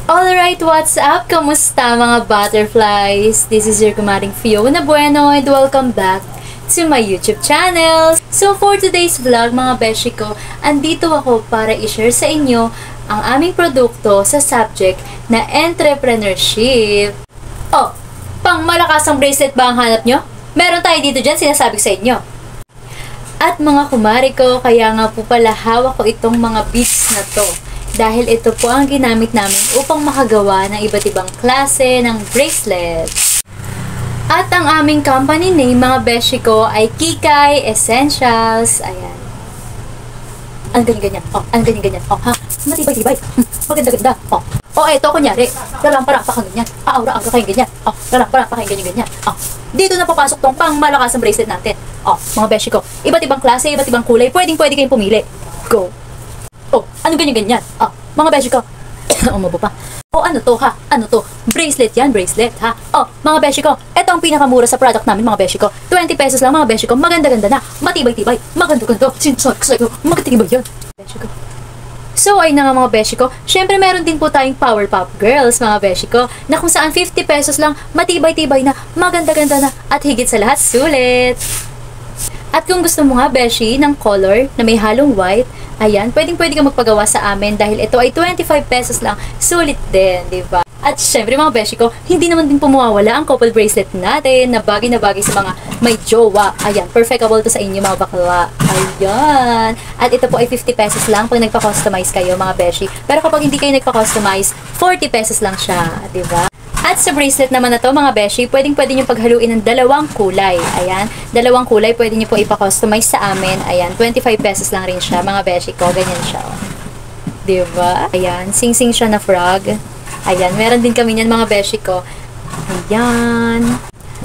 Alright, what's up? Kamusta mga butterflies? This is your kumaring Fiona Bueno and welcome back to my YouTube channel. So for today's vlog mga beshi ko, andito ako para i-share sa inyo ang aming produkto sa subject na entrepreneurship. Oh, pang malakasang bracelet ba ang hanap nyo? Meron tayo dito dyan, sinasabi ko sa inyo. At mga kumari ko, kaya nga po pala hawak ko itong mga beads na to. Dahil ito po ang ginamit namin upang makagawa ng iba't ibang klase ng bracelet. At ang aming company name mga beshi ko ay Kikay Essentials. Ayan. Ang ganyan-ganyan. Oh, ang ganyan-ganyan. Oh, ha? Matibay-tibay. Maganda-ganda. Oh. Oh, eto kunyari. Lalamparang pa kang ganyan. Aura-aura kayong ganyan. Oh, lalamparang pa kayong ganyan-ganyan. Oh. Dito na papasok tong pang malakas ang bracelet natin. Oh, mga beshi ko. Iba't ibang klase, iba't ibang kulay. Pwedeng-pwede kayong pumili. Go. Oh, ano ganyan-ganyan? Oh, mga beshi ko. Umabo pa. Oh, ano to ha? Ano to? Bracelet yan, bracelet ha? Oh, mga beshi ko. Ito ang pinakamura sa product namin mga beshi ko. 20 pesos lang mga beshi ko. Maganda-ganda na. Matibay-tibay. Maganda-ganda. Sinasabi ko sa'yo. Magtibay yan. Beshi ko. So, ay na nga mga beshi ko. Syempre, meron din po tayong Power Pop Girls mga beshi ko. Na kung saan 50 pesos lang. Matibay-tibay na. Maganda-ganda na. At higit sa lahat, sulit. At kung gusto mo nga, beshi, ng color na may halong white, ayan, pwedeng-pwede ka magpagawa sa amin dahil ito ay 25 pesos lang. Sulit din, di ba? At syempre mga beshi ko, hindi naman din pumawala ang couple bracelet natin na bagay sa mga may jowa. Ayan, perfectable to sa inyo mga bakla. Ayan. At ito po ay 50 pesos lang pag nagpa-customize kayo mga beshi. Pero kapag hindi kayo nagpa-customize, 40 pesos lang siya, di ba? At sa bracelet naman na to mga beshi, pwedeng-pwede nyo paghaluin ng dalawang kulay. Ayan, dalawang kulay pwede nyo po ipa-customize sa amin. Ayan, 25 pesos lang rin siya mga beshi ko. Ganyan siya. Diba? Ayan, sing-sing siya na frog. Ayan, meron din kami niyan mga beshi ko. Ayan.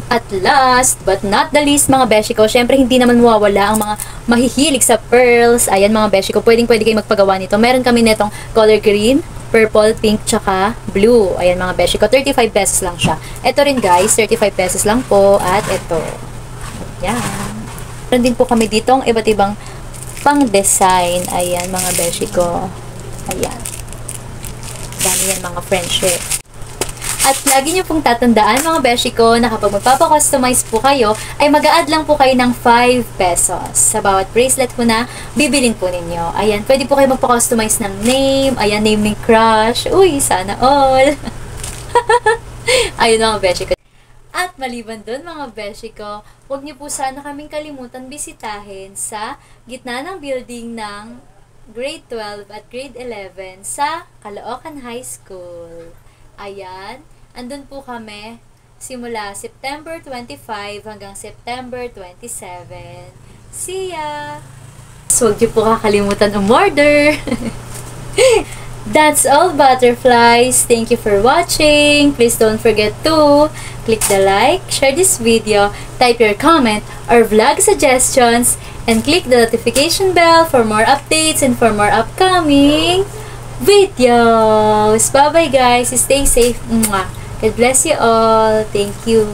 At last but not the least mga beshi ko, syempre hindi naman mawawala ang mga mahihilig sa pearls. Ayan mga beshi ko, pwedeng-pwede kayo magpagawa nito. Meron kami netong color green, purple, pink, tsaka blue. Ayan mga beshi ko, 35 pesos lang siya. Ito rin guys, 35 pesos lang po. At ito. Ayan. Meron din po kami ditong iba't ibang pang-design. Ayan mga beshi ko. Ayan. Dami yan mga friendship. At lagi nyo pong tatandaan mga beshi ko na kapag magpapakustomize po kayo, ay mag-a-add lang po kayo ng 5 pesos sa bawat bracelet po na bibilin po ninyo. Ayan, pwede po kayo magpakustomize ng name. Ayan, name ng crush. Uy, sana all. Ayun mga beshi ko. At maliban dun mga beshi ko, huwag nyo po sana kaming kalimutan bisitahin sa gitna ng building ng grade 12 at grade 11 sa Caloocan High School. Ayan. Andun po kami simula September 25 hanggang September 27. See ya! So, huwag niyo po kakalimutan umorder! That's all, butterflies! Thank you for watching! Please don't forget to click the like, share this video, type your comment or vlog suggestions, and click the notification bell for more updates and for more upcoming videos. Bye-bye guys. Stay safe. Mwah. God bless you all. Thank you.